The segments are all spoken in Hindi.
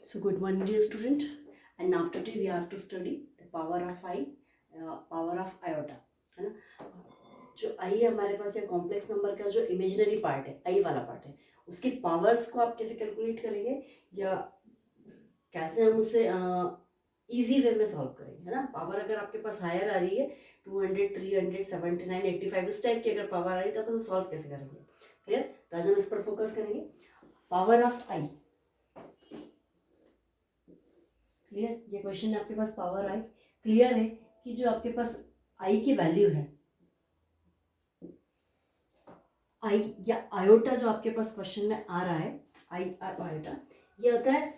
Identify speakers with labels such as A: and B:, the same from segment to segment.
A: So good morning, dear student. And now today we have to study the power of I, power of iota, है ना। जो आई हमारे पास या कॉम्प्लेक्स नंबर का जो इमेजिनरी पार्ट है, आई वाला पार्ट है, उसकी पावर्स को आप कैसे कैलकुलेट करेंगे या कैसे हम उसे इजी वे में सॉल्व करेंगे, है ना। पावर अगर आपके पास हायर आ रही है 200, 300, 79, 85 इस टाइप की अगर पावर आ रही है तो आप उसे सॉल्व कैसे करेंगे। क्लियर। तो आज हम इस पर फोकस करेंगे, पावर ऑफ आई। क्लियर। ये क्वेश्चन आपके पास पावर आई क्लियर है कि जो आपके पास आई की वैल्यू है, आई या आयोटा जो आपके पास क्वेश्चन में आ रहा है, आई और आयोटा, ये होता है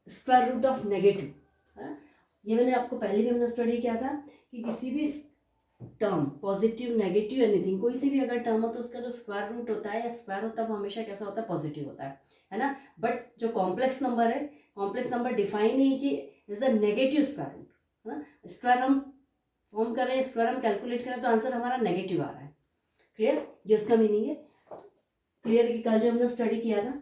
A: स्क्वायर रूट ऑफ नेगेटिव, है। ये मैंने आपको पहले भी हमने स्टडी किया था कि किसी भी टर्म, पॉजिटिव, नेगेटिव, एनीथिंग, कोई सी भी अगर टर्म हो तो उसका जो स्क्वायर रूट होता है या स्क्वायर होता है वो हमेशा कैसा होता है, पॉजिटिव होता है ना। बट जो कॉम्प्लेक्स नंबर है, कॉम्प्लेक्स नंबर डिफाइन नहीं कि is the negative square root, है ना। स्क्वायर हम फॉर्म कर रहे हैं, स्क्वायर हम कैलकुलेट करें तो आंसर हमारा नेगेटिव आ रहा है। क्लियर। ये उसका मीनिंग है। क्लियर कि कल जो हमने स्टडी किया था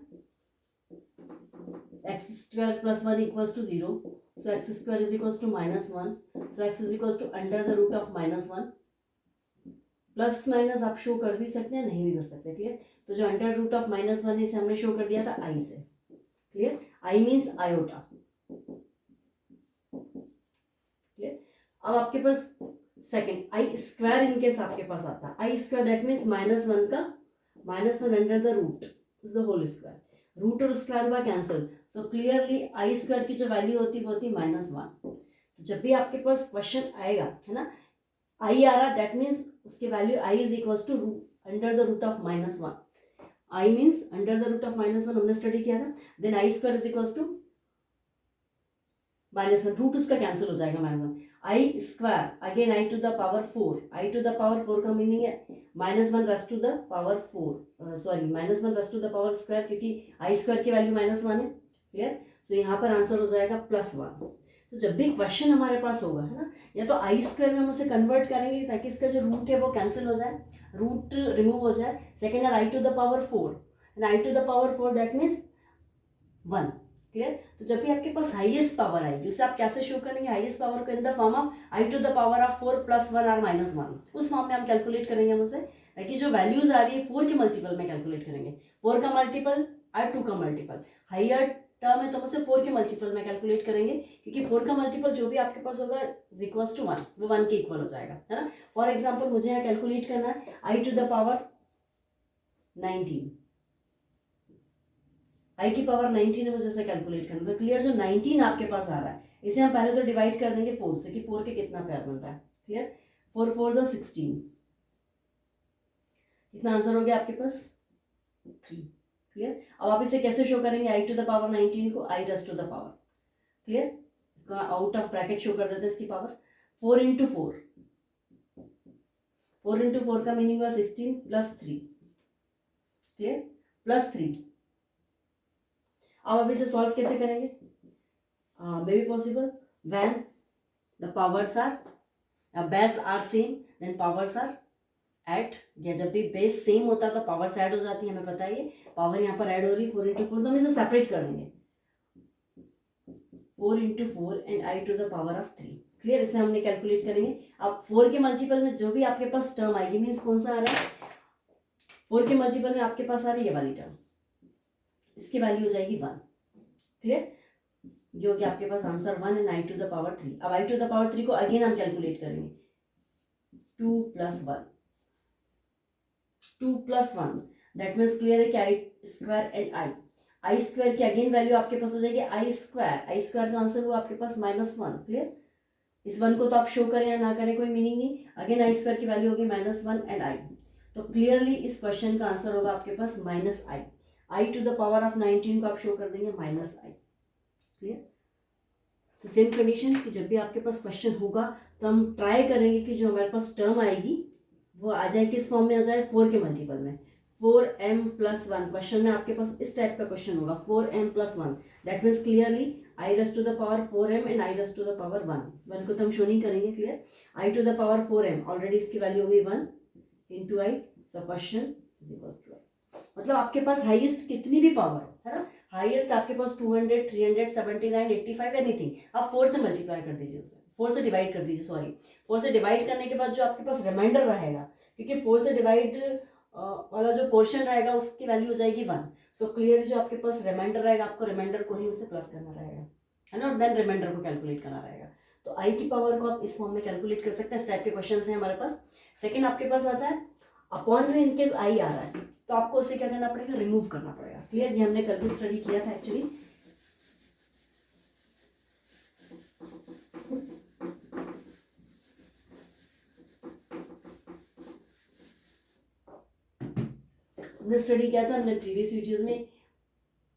A: x square plus 1 equals to 0, so x square is equals to -1, so x is equals to under the root of -1। Plus minus आप शो कर भी सकते हैं, नहीं भी कर सकते। क्लियर। तो जो अंडर रूट ऑफ -1 इसे हमने शो कर दिया था आई से। Clear. I means iota. Clear. अब आपके पास सेकेंड आई स्क्वायर इनकेस आपके पास आता है, आई स्क्वायर दैट मीन्स -1 का -1 under the root is the whole square. Root और स्क्वायर हुआ cancel, so clearly i square की जो वैल्यू होती वो होती -1। तो जब भी आपके पास क्वेश्चन आएगा, है ना, आई आ रहा दैट मीन्स उसकी value I is equals to under the root of -1। I means under the root of -1 हमने स्टडी किया था। Then I square is equals to -1, root उसका कैंसिल हो जाएगा -1। I square again I to the power 4, I to the power 4 का मीनिंग है -1 रस टू द पावर 4, सॉरी -1 रस टू द पावर स्क्वायर, क्योंकि आई स्क्वायर की वैल्यू -1 है। क्लियर। सो यहाँ पर आंसर हो जाएगा +1। तो जब भी क्वेश्चन हमारे पास होगा, है ना, या तो आई स्क्वायर में हम उसे कन्वर्ट करेंगे ताकि इसका जो रूट है वो कैंसिल हो जाए, रूट रिमूव हो जाए। सेकेंड है I to the power 4, and I to the power 4 that means 1। Clear. तो जब भी आपके पास हाईएस्ट पावर आएगी उसे आप कैसे शो करेंगे, हाईएस्ट पावर को in the form of i to the power of 4 + 1 और -1, उस फॉर्म में हम कैलकुलेट करेंगे हम उसे, ताकि जो वैल्यूज आ रही है 4 के मल्टीपल में कैलकुलेट करेंगे। 4 का मल्टीपल और 2 का मल्टीपल, हाइयर टर्म है तो हम उसे 4 के मल्टीपल में कैलकुलेट करेंगे, क्योंकि 4 का मल्टीपल जो भी आपके पास होगा इज इक्वल्स टू 1, वो 1 के इक्वल हो जाएगा, है ना। फॉर एग्जाम्पल मुझे यहाँ कैलकुलेट करना है आई टू द पावर 19, आई की पावर 19 है, मुझे जैसे कैलकुलेट करना। तो क्लियर, जो 19 आपके पास आ रहा है इसे हम पहले तो डिवाइड कर देंगे 4 से कि 4 के कितना पेयर बन रहा है। क्लियर। 4 4 द 16, कितना आंसर हो गया आपके पास 3। क्लियर। अब आप इसे कैसे शो करेंगे, आई टू द पावर 19 को आई raise to the power. Clear. इसको आउट ऑफ ब्रैकेट शो कर देते हैं इसकी पावर। 4 इंटू 4, 4 इंटू 4 का मीनिंग हुआ 16 + 3। क्लियर। +3। अब आप इसे सॉल्व कैसे करेंगे, may be possible when the powers are base are same then powers are add, या जब भी बेस सेम होता है तो पावर्स ऐड हो जाती है, हमें पता है ये पावर यहाँ पर ऐड हो रही है 4 इंटू 4, तो हम इसे सेपरेट कर देंगे 4 into 4 and I to the power of 3। Clear. इसे हमने कैलकुलेट करेंगे। अब 4 के मल्टीपल में जो भी आपके पास टर्म आएगी, मीन्स कौन सा आ रहा है, 4 के मल्टीपल में आपके पास आ रही है ये वाली टर्म, इसकी वैल्यू हो जाएगी 1। क्लियर। ये हो गया आपके पास answer 1 and I to the power 3। अब आई टू द पावर 3 को अगेन हम कैलकुलेट करेंगे 2 + 1, 2 + 1 दैट मीन्स क्लियर है कि आई स्क्वायर एंड आई स्क्वायर की अगेन वैल्यू आपके पास हो जाएगी आई स्क्वायर का आंसर हुआ आपके पास -1। क्लियर। इस 1 को तो आप शो करें या ना करें कोई मीनिंग नहीं, अगेन आई स्क्वायर की वैल्यू होगी -1 एंड आई, तो क्लियरली इस क्वेश्चन का आंसर होगा आपके पास -i। I to the power of 19 को आप शो कर देंगे -i। क्लियर। तो सेम कंडीशन कि जब भी आपके पास क्वेश्चन होगा तो हम ट्राई करेंगे कि जो हमारे पास टर्म आएगी वो आ जाए किस फॉर्म में, आ जाए 4 के मल्टीपल में, 4m + 1। क्वेश्चन में आपके पास इस टाइप का क्वेश्चन होगा 4m + 1 that means clearly i raise to the power 4m and i raise to the power 1 को तो हम शो नहीं करेंगे। Clear. I to the power 4m already इसकी वैल्यू होगी 1 into I, so question is equals to I. मतलब आपके पास हाईएस्ट कितनी भी पावर हो, है ना, हाईएस्ट आपके पास 200, 300, 79, 85 एनीथिंग, आप 4 से मल्टीप्लाई कर दीजिए उसे, 4 से डिवाइड कर दीजिए, सॉरी 4 से डिवाइड करने के बाद जो आपके पास रिमाइंडर रहेगा, क्योंकि 4 से डिवाइड वाला जो पोर्शन रहेगा उसकी वैल्यू हो जाएगी 1। सो क्लियरली जो आपके पास रिमाइंडर रहेगा, आपको रिमाइंडर को ही उसे प्लस करना रहेगा, है ना, देन रिमाइंडर को कैलकुलेट करना रहेगा। तो आई की पावर को आप इस फॉर्म में कैलकुलेट कर सकते हैं। इस टाइप के क्वेश्चन हैं हमारे पास। सेकेंड आपके पास आता है अपॉन में इनकेस आई आ रहा है तो आपको उसे क्या करना पड़ेगा, रिमूव करना पड़ेगा। क्लियर, ये हमने कल भी स्टडी किया था एक्चुअली। हमने स्टडी किया था हमने प्रीवियस वीडियोज में।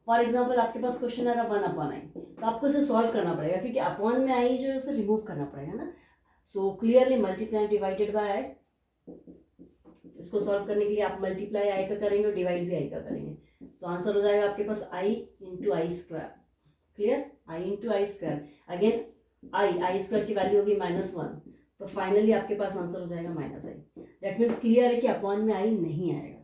A: फॉर एग्जाम्पल आपके पास क्वेश्चन आ रहा 1 अपॉन आई, तो आपको इसे सॉल्व करना पड़ेगा, क्योंकि अपॉन में आई जो है उसे रिमूव करना पड़ेगा ना। So clearly multiply divided by I, इसको सॉल्व करने के लिए आप मल्टीप्लाई आई का करेंगे और डिवाइड भी आई का करेंगे, तो आंसर हो जाएगा आपके पास I into I square. Clear, I into I square, again I square की वैल्यू होगी -1, तो फाइनली आपके पास आंसर हो जाएगा -i। दैट मीन्स क्लियर है कि अपॉन में आई नहीं आएगा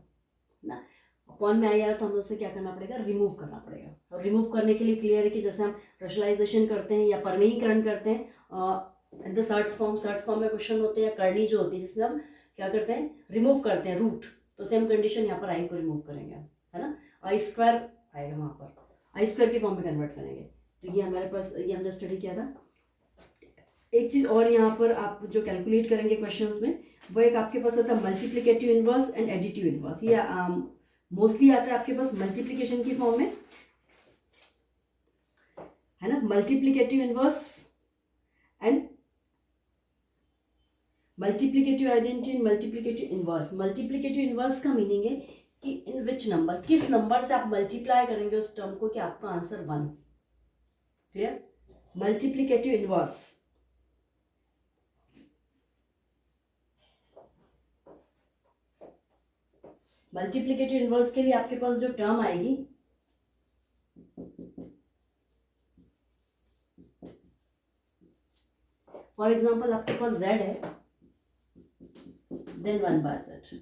A: ना। अपॉन में आई आ रहा तो हमें उसे क्या करना पड़ेगा, रिमूव करना पड़ेगा। और रिमूव करने के लिए क्लियर है कि जैसे हम रेशनलाइजेशन करते हैं या परमेयीकरण करते हैं इन द सर्ट्स फॉर्म में क्वेश्चन होते हैं, करनी जो होती है जिसमें हम क्या करते हैं, रिमूव करते हैं रूट, तो सेम कंडीशन यहाँ पर आई को रिमूव करेंगे, है ना, आई स्क्वायर आएगा वहाँ पर, आई स्क्वायर के फॉर्म में कन्वर्ट करेंगे। तो ये हमारे पास, ये हमने स्टडी किया था। एक चीज़ और यहाँ पर आप जो कैलकुलेट करेंगे क्वेश्चंस में, वो एक आपके पास आता है multiplicative inverse and additive inverse. ये मोस्टली आता है आपके पास मल्टीप्लिकेशन की फॉर्म में, है ना, multiplicative inverse and multiplicative identity, multiplicative inverse. Multiplicative inverse का मीनिंग है कि इन विच नंबर, किस नंबर से आप मल्टीप्लाई करेंगे उस टर्म को कि आपका answer 1। Clear, multiplicative inverse. Multiplicative inverse के लिए आपके पास जो टर्म आएगी, फॉर एग्जांपल आपके पास z है, then 1/z,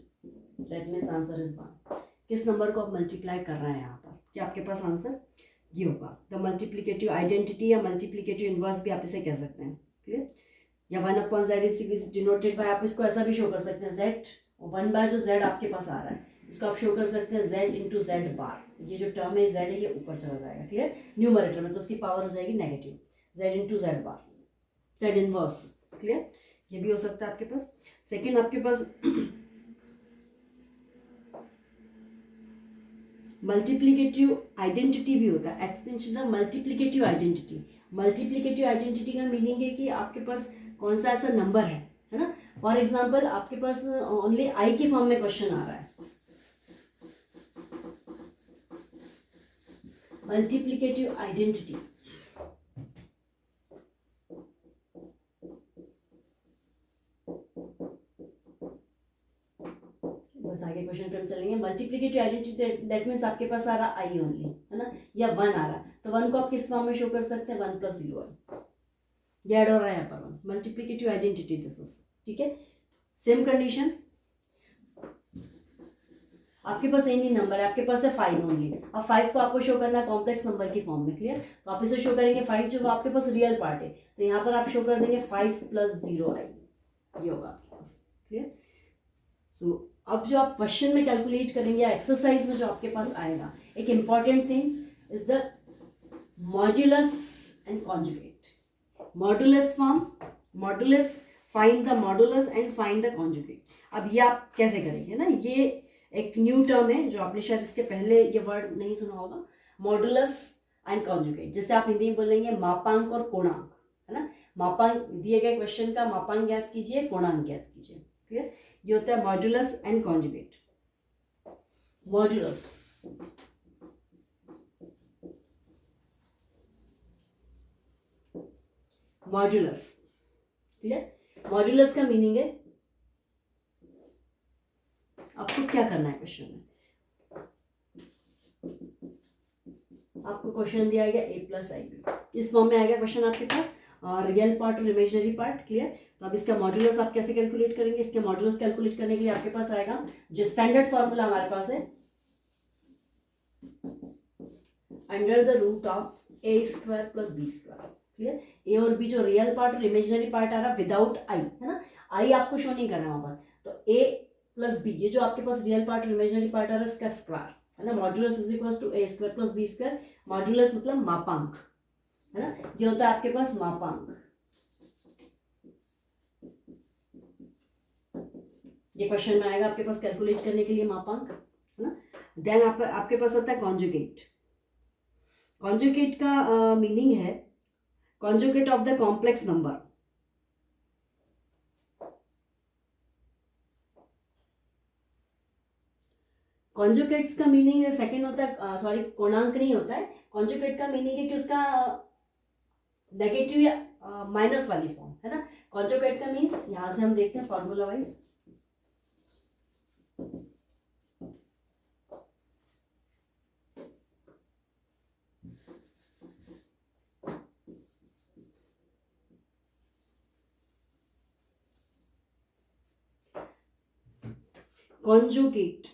A: that means answer is 1। किस नंबर को आप मल्टीप्लाई कर रहे हैं यहाँ पर, कि आपके पास आंसर ये होगा। द मल्टीप्लिकेटिव आइडेंटिटी या मल्टीप्लिकेटिव इनवर्स भी आप इसे कह सकते हैं। क्लियर, या 1/z इज डिनोटेड बाय, आप इसको ऐसा भी शो कर सकते हैं z, और 1 जो z आपके पास आ रहा है इसको आप शो कर सकते हैं z इंटू जेड बार। ये जो टर्म है z है ये ऊपर चला जाएगा, क्लियर, न्यूमरेटर में, तो उसकी पावर हो जाएगी नेगेटिव, z इंटू जेड बार, z इनवर्स। क्लियर, ये भी हो सकता है आपके पास। सेकेंड आपके पास मल्टीप्लिकेटिव आइडेंटिटी भी होता है, extension the multiplicative identity. Multiplicative identity का मीनिंग है कि आपके पास कौन सा ऐसा नंबर है ना। फॉर एग्जांपल आपके पास ओनली आई के फॉर्म में क्वेश्चन आ रहा है, मल्टीप्लिकेटिव आइडेंटिटी, बस आगे क्वेश्चन पे हम चलेंगे। मल्टीप्लिकेटिव आइडेंटिटी दैट मीन्स आपके पास आ रहा आई ओनली, है ना, या 1 आ रहा है, तो 1 को आप किस फॉर्म में शो कर सकते हैं, 1 + 0, ये ऐड हो रहा है यहाँ पर 1, मल्टीप्लिकेटिव आइडेंटिटी दिस इज। ठीक है, सेम कंडीशन, आपके पास एनी नंबर है, आपके पास है 5 ओनली, अब 5 को आपको शो करना है कॉम्प्लेक्स नंबर की फॉर्म में। क्लियर, तो आप इसे शो करेंगे 5 जो आपके पास रियल पार्ट है, तो यहाँ पर आप शो कर देंगे 5 + 0i, ये होगा आपके पास। क्लियर, सो अब जो आप क्वेश्चन में कैलकुलेट करेंगे या एक्सरसाइज में जो आपके पास आएगा, एक important thing is the modulus and conjugate. Modulus form, modulus, find the modulus and find the conjugate. अब ये आप कैसे करेंगे ना, ये एक न्यू टर्म है जो आपने शायद इसके पहले ये वर्ड नहीं सुना होगा, मॉड्यूलस एंड कॉन्जुगेट। जैसे आप हिंदी में बोलेंगे मापांक और कोणांक, है ना, मापांक दिए गए क्वेश्चन का मापांक ज्ञात कीजिए, कोणांक ज्ञात कीजिए। क्लियर, ये होता है modulus and conjugate. Modulus, modulus, clear, modulus का मीनिंग है, आपको क्या करना है क्वेश्चन में, आपको क्वेश्चन दिया गया a + ib, इस फॉर्म में आएगा क्वेश्चन आपके पास, रियल पार्ट और इमेजिनरी पार्ट। क्लियर, तो अब इसका मॉड्यूलस आप कैसे कैलकुलेट करेंगे, इसके मॉड्यूलस कैलकुलेट करने के लिए आपके पास आएगा जो स्टैंडर्ड फॉर्मूला हमारे पास है, under the root of A square plus B square. Clear? A और बी जो रियल पार्ट और इमेजिनरी पार्ट आ रहा है विदाउट आई, है ना, आई आपको शो नहीं करना वहां पर। तो ए प्लस बी, ये जो आपके पास रियल पार्ट और इमेजिनरी पार्ट आ रहा है इसका स्क्वायर, है ना, modulus is equal to a square plus B square. Modulus मतलब मापांक, है ना, ये होता है आपके पास मापांक। ये क्वेश्चन में आएगा आपके पास कैलकुलेट करने के लिए मापांक, है ना। देन आपके पास आता है कॉन्जुगेट। कॉन्जुगेट का मीनिंग है conjugate of the complex number. Conjugates का मीनिंग है, सेकंड होता है, सॉरी कोणांक नहीं होता है। कॉन्जुगेट का मीनिंग है कि उसका नेगेटिव या माइनस वाली फॉर्म, है ना। कॉन्जुगेट का मीन्स यहां से हम देखते हैं फॉर्मूला वाइज। कॉन्जुगेट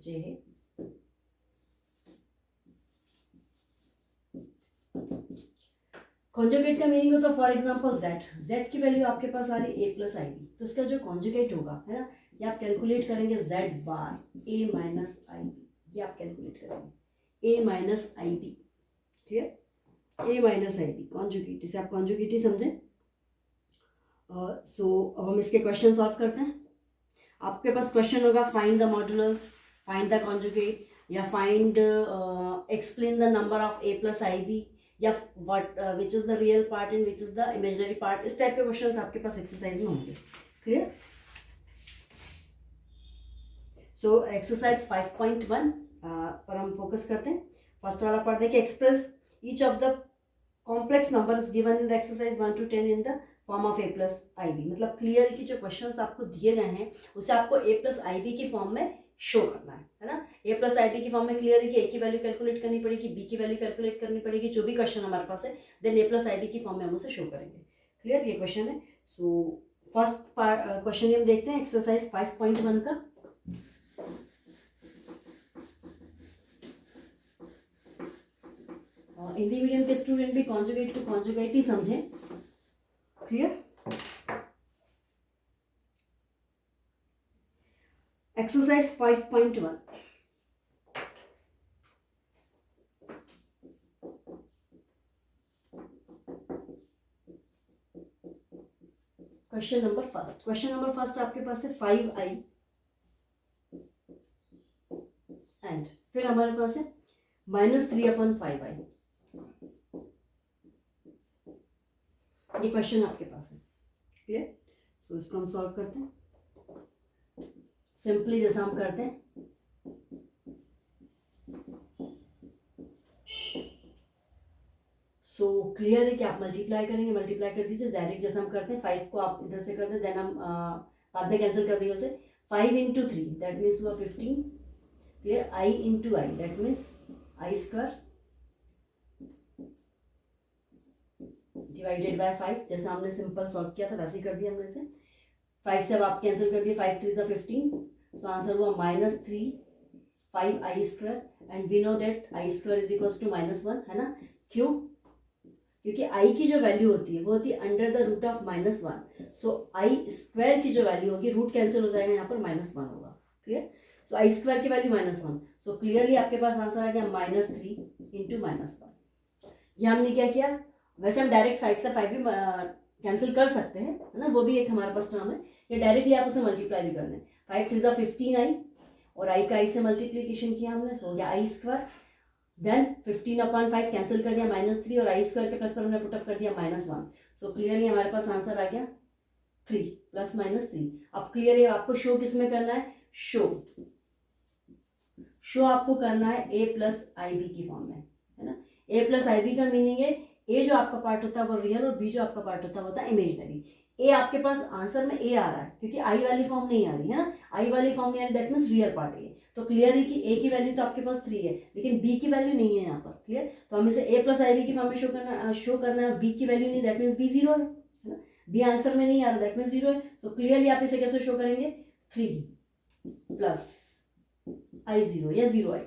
A: जे है कॉन्जुगेट का मीनिंग होता है फॉर एग्जांपल जेड, जेड की वैल्यू आपके पास आ रही है ए प्लस आई बी, तो इसका जो कॉन्जुगेट होगा, है ना, ये आप कैलकुलेट करेंगे जेड बार ए माइनस आई बी, ये आप कैलकुलेट करेंगे ए माइनस आई बी। क्लियर? ए माइनस आई बी कॉन्जुगेट, इसे आप कॉन्जुगेट ही समझें। सो अब हम इसके क्वेश्चन सॉल्व करते हैं। आपके पास क्वेश्चन होगा find the modulus, find the conjugate, या find explain the number of A plus I B, या what which is the real part and which is the imaginary part. इस टाइप के क्वेश्चन आपके पास एक्सरसाइज में होंगे। क्लियर? सो एक्सरसाइज 5.1 पर हम फोकस करते हैं। फर्स्ट वाला पार्ट देखिए, express each of the complex numbers given in the exercise 1 to 10 in the form of A plus I b. मतलब क्लियर की जो क्वेश्चंस आपको दिए गए हैं उसे आपको ए प्लस आई बी की फॉर्म में शो करना है ना। ए प्लस आई बी की फॉर्म में क्लियर है कि ए की वैल्यू कैलकुलेट करनी पड़ेगी, बी की वैल्यू कैलकुलेट करनी पड़ेगी, जो भी क्वेश्चन हमारे पास है, देन ए प्लस आई बी की फॉर्म में हम उसे शो करेंगे। क्लियर? ये क्वेश्चन है। सो फर्स्ट पार्ट क्वेश्चन हम देखते हैं एक्सरसाइज 5.1 का। हिंदी मीडियम के स्टूडेंट भी कॉन्जुगेट को कॉन्जुगेट ही समझें। Clear? Exercise 5.1, question number first. Question number first आपके पास है 5i एंड फिर हमारे पास है -3/5i। ये क्वेश्चन आपके पास है। क्लियर? सो इसको हम सॉल्व करते हैं सिंपली जैसा हम करते हैं। सो क्लियर है कि आप मल्टीप्लाई करेंगे, मल्टीप्लाई कर दीजिए डायरेक्ट जैसा हम करते हैं। 5 को आप इधर से करते हैं, देन हम बाद में कैंसिल कर देंगे उसे। 5 into 3 दैट मीन्स हुआ 15। Clear? i into i that means I square divided by 5, जैसा हमने सिंपल सॉल्व किया था वैसे ही कर दिया हमने इसे। 5 से अब आप कैंसिल कर दिए, 5 3 15, सो आंसर हुआ -3 5i square and we know that i square is equals to -1, है ना। क्यों? क्योंकि i की जो वैल्यू होती है वो होती है under the root of -1। So i square की जो वैल्यू होगी, रूट कैंसिल हो जाएगा, यहाँ पर -1 होगा। क्लियर? सो i स्क्वायर की वैल्यू -1, सो क्लियरली आपके पास आंसर आ गया -3 इंटू -1। ये हमने क्या किया, वैसे हम डायरेक्ट 5 से 5 भी कैंसिल कर सकते हैं, है ना, वो भी एक हमारे पास टर्म है। या डायरेक्टली आप उसे मल्टीप्लाई भी कर दें। 5 3 15i और i का i से मल्टीप्लीकेशन किया हमने, सो हो गया i स्क्वायर। देन 15/5 कैंसिल कर दिया, -3 और i स्क्वायर के प्लस पर हमने पुटअप कर दिया -1। सो क्लियरली हमारे पास आंसर आ गया 3 + -3। अब क्लियर है आपको शो किस में करना है, शो आपको करना है ए प्लस आई बी की फॉर्म में, है ना। ए प्लस आई बी का मीनिंग है ए जो आपका पार्ट होता है वो रियल और बी जो आपका पार्ट होता है वो होता है इमेजिनरी। ए आपके पास आंसर में ए आ रहा है क्योंकि आई वाली फॉर्म नहीं आ रही है ना, आई वाली फॉर्म नहीं आ रही, दैट मीन्स रियल पार्ट है। तो क्लियर है कि ए की वैल्यू तो आपके पास 3 है लेकिन बी की वैल्यू नहीं है यहाँ पर। क्लियर? तो हम इसे ए प्लस आई बी की फॉर्म में शो करना है, बी की वैल्यू नहीं, दैट मीन्स बी 0 है ना, बी आंसर में नहीं आ रहा, दैट मीन्स 0 है। सो क्लियरली आप इसे कैसे शो करेंगे, 3 + i0 या 0i।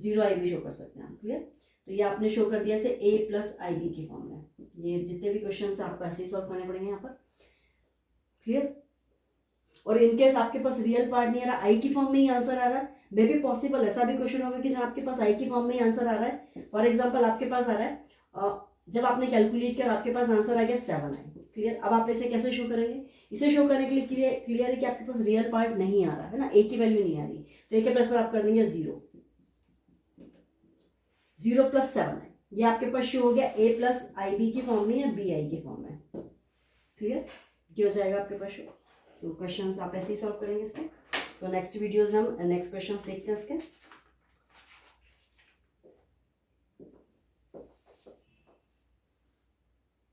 A: जीरो आई भी शो कर सकते हैं आप। क्लियर? तो ये आपने शो कर दिया से ए प्लस आई बी की फॉर्म में। ये जितने भी क्वेश्चन आपको ऐसे ही सॉल्व करने पड़ेंगे यहाँ पर। क्लियर? और इनकेस आपके पास रियल पार्ट नहीं आ रहा, आई की फॉर्म में ही आंसर आ रहा है, मे बी पॉसिबल ऐसा भी क्वेश्चन होगा कि जब आपके पास आई की फॉर्म में ही आंसर आ रहा है, फॉर एग्जांपल आपके पास आ रहा है जब आपने कैलकुलेट किया आपके पास आंसर आ गया 7 आई। क्लियर? अब आप इसे कैसे शो करेंगे? इसे शो करने के लिए क्लियर है कि आपके पास रियल पार्ट नहीं आ रहा है ना, ए की वैल्यू नहीं आ रही, तो ए के प्लस पर आप कर देंगे 0, 0 प्लस 7 है, ये आपके पास शो हो गया ए प्लस आई बी की फॉर्म में या बी आई की फॉर्म में। क्लियर? क्या हो जाएगा आपके पास शो। सो क्वेश्चंस आप ऐसे ही सॉल्व करेंगे इसके। सो नेक्स्ट वीडियोज में हम नेक्स्ट क्वेश्चंस देखते हैं इसके।